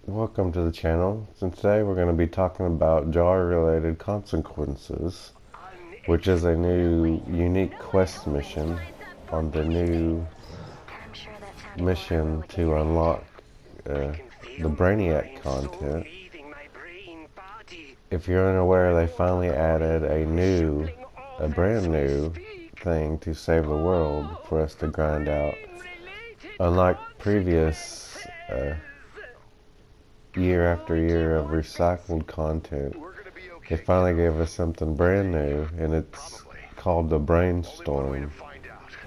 Welcome to the channel. So today we're going to be talking about jar-related consequences, which is a new unique quest mission on the new mission to unlock the Brainiac content. If you're unaware, they finally added a brand new thing to save the world for us to grind out. Unlike previous year after year of recycled content, they finally gave us something brand new, and it's called the BrainStorm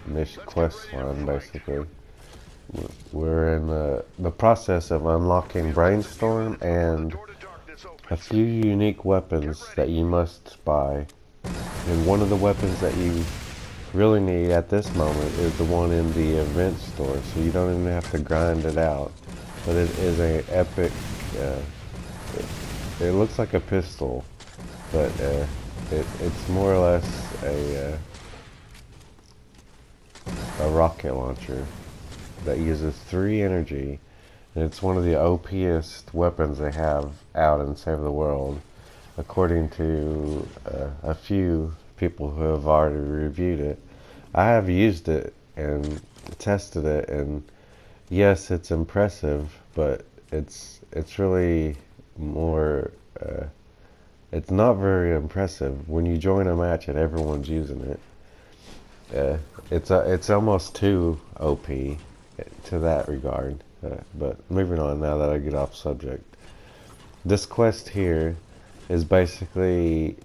mission quest line. Basically, we're in the process of unlocking BrainStorm and a few unique weapons that you must buy. And one of the weapons that you really need at this moment is the one in the event store, so you don't even have to grind it out. But it is a epic. It looks like a pistol, but it's more or less a rocket launcher that uses 3 energy, and it's one of the OP'est weapons they have out in Save the World, according to a few people who have already reviewed it. I have used it and tested it, and yes, it's impressive, but it's really more. It's not very impressive when you join a match and everyone's using it. It's almost too OP to that regard. But moving on, now that I get off subject, this quest here is basically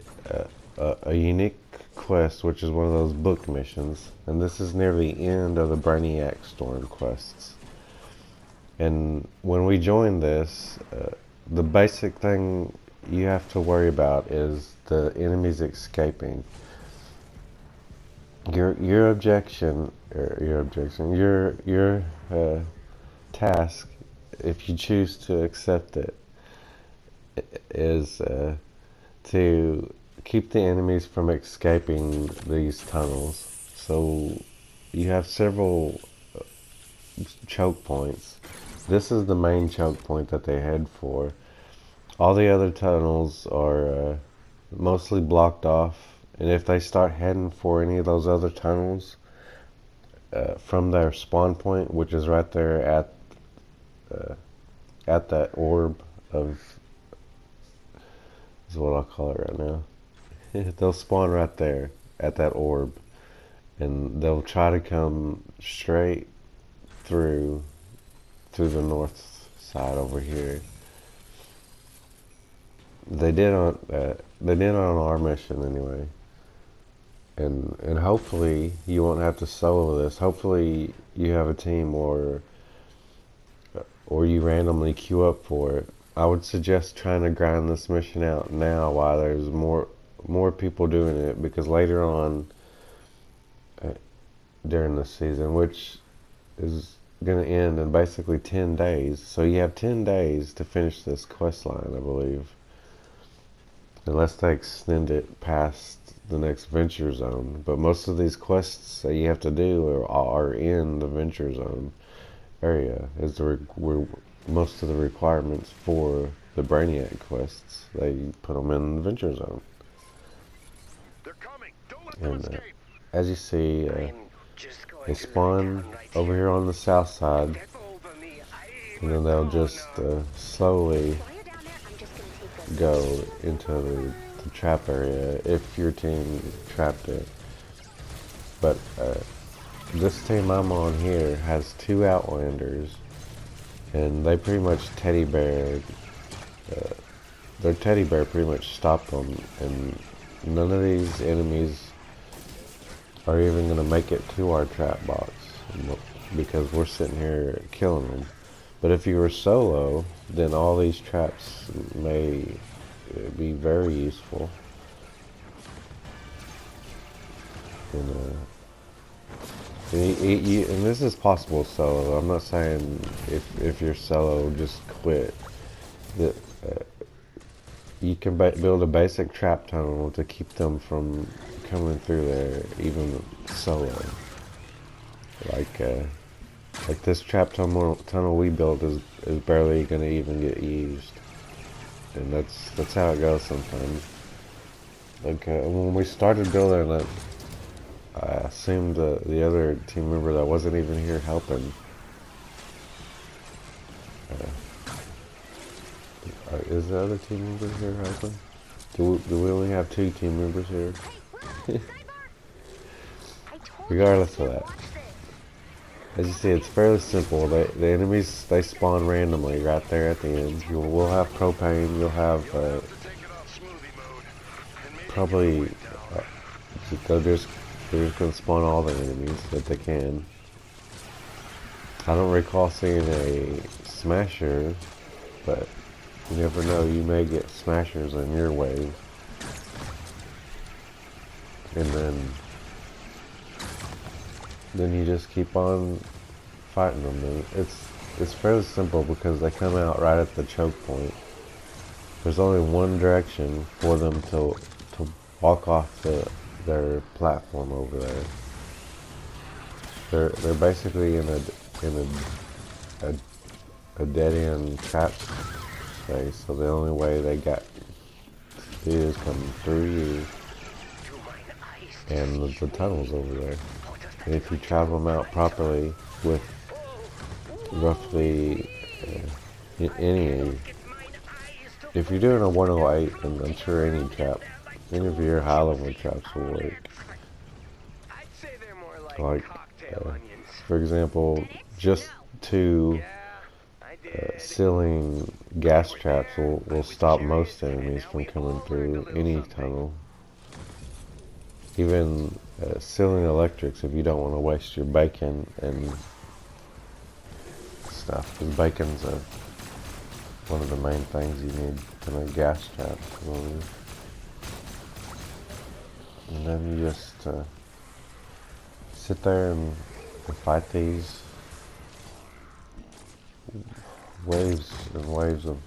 a unique quest, which is one of those book missions, and this is near the end of the Brainiac Storm quests. And when we join this, the basic thing you have to worry about is the enemies escaping. Your task, if you choose to accept it, is to keep the enemies from escaping these tunnels. So you have several choke points. This is the main choke point that they head for. All the other tunnels are mostly blocked off, and if they start heading for any of those other tunnels from their spawn point, which is right there at that orb of, is what I'll call it right now. They'll spawn right there at that orb, and they'll try to come straight through the north side over here. They did on our mission anyway, and hopefully you won't have to solo this. Hopefully you have a team, or you randomly queue up for it. I would suggest trying to grind this mission out now while there's more people doing it, because later on during the season, which is going to end in basically 10 days, so you have 10 days to finish this quest line, I believe, unless they extend it past the next venture zone. But most of these quests that you have to do are in the venture zone area, is where most of the requirements for the Brainiac quests, they put them in the venture zone. And as you see, they spawn over here on the south side, and then they'll just slowly go into the trap area if your team trapped it. But this team I'm on here has 2 Outlanders, and they pretty much teddy bear. Their teddy bear pretty much stopped them, and none of these enemies are even going to make it to our trap box, because we're sitting here killing them. But if you were solo, then all these traps may be very useful. And this is possible solo. I'm not saying if you're solo, just quit. You can build a basic trap tunnel to keep them from coming through there, even solo. Like Like this trap tunnel we built is barely gonna even get used, and that's how it goes sometimes. Like when we started building it, I assumed the other team member that wasn't even here helping. Is the other team member here helping? Do we only have 2 team members here? Regardless of that, as you see, it's fairly simple. The enemies, they spawn randomly right there at the end. We'll have propane. You'll have probably they're just gonna spawn all the enemies that they can. I don't recall seeing a smasher, but you never know. You may get smashers in your wave, and then you just keep on fighting them. And it's fairly simple because they come out right at the choke point. There's only one direction for them to walk off their platform over there. They're basically in a dead end trap space. So the only way they got to do is come through you and the tunnels over there. And if you travel them out properly with roughly if you're doing a 108, then I'm sure any of your high level traps will work. Like, for example, just 2 ceiling gas traps will stop most enemies from coming through any tunnel. Even ceiling electrics, if you don't want to waste your bacon and stuff, because bacon's one of the main things you need in a gas trap. And then you just sit there and fight these waves and waves of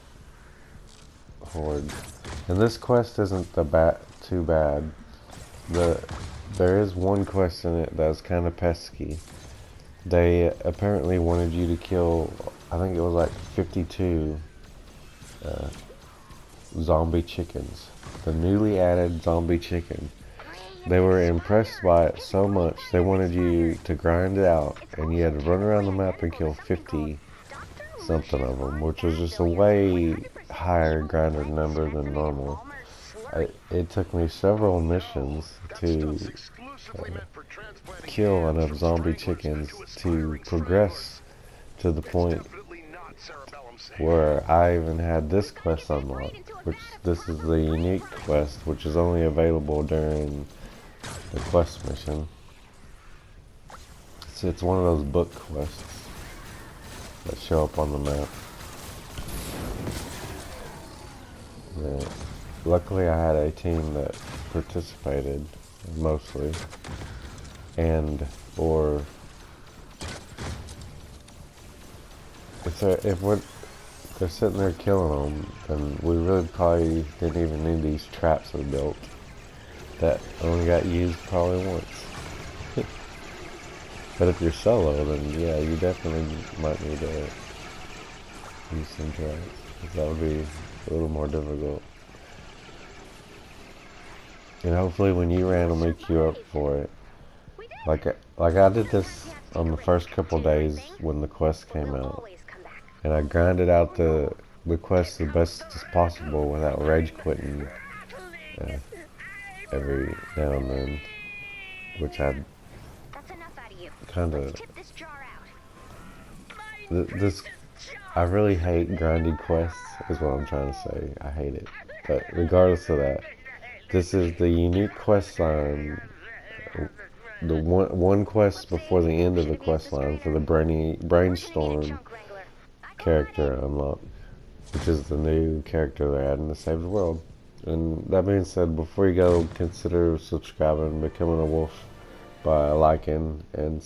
horde. And this quest isn't too bad. There is one quest in it that's kind of pesky. They apparently wanted you to kill, I think it was like 52 zombie chickens. The newly added zombie chicken. They were impressed by it so much, they wanted you to grind it out, and you had to run around the map and kill 50 something of them, which was just a way higher grinded number than normal. It took me several missions to kill enough zombie chickens to progress to the point where I even had this quest unlocked, which this is the unique quest, which is only available during the quest mission. So it's one of those book quests that show up on the map. Yeah. Luckily I had a team that participated mostly, and or if they're sitting there killing them, then we really probably didn't even need these traps we built that only got used probably once. But if you're solo, then yeah, you definitely might need to use some traps, because that would be a little more difficult. And hopefully when you randomly queue up for it, like I did this on the first couple days when the quest came out, and I grinded out the quest the best as possible without rage quitting every now and then, which I kind of I really hate grinding quests is what I'm trying to say. I hate it, but regardless of that, this is the unique quest line, the one quest before the end of the quest line for the BrainStorm character unlock, which is the new character they're adding to save the world. And that being said, before you go, consider subscribing and becoming a wolf by liking and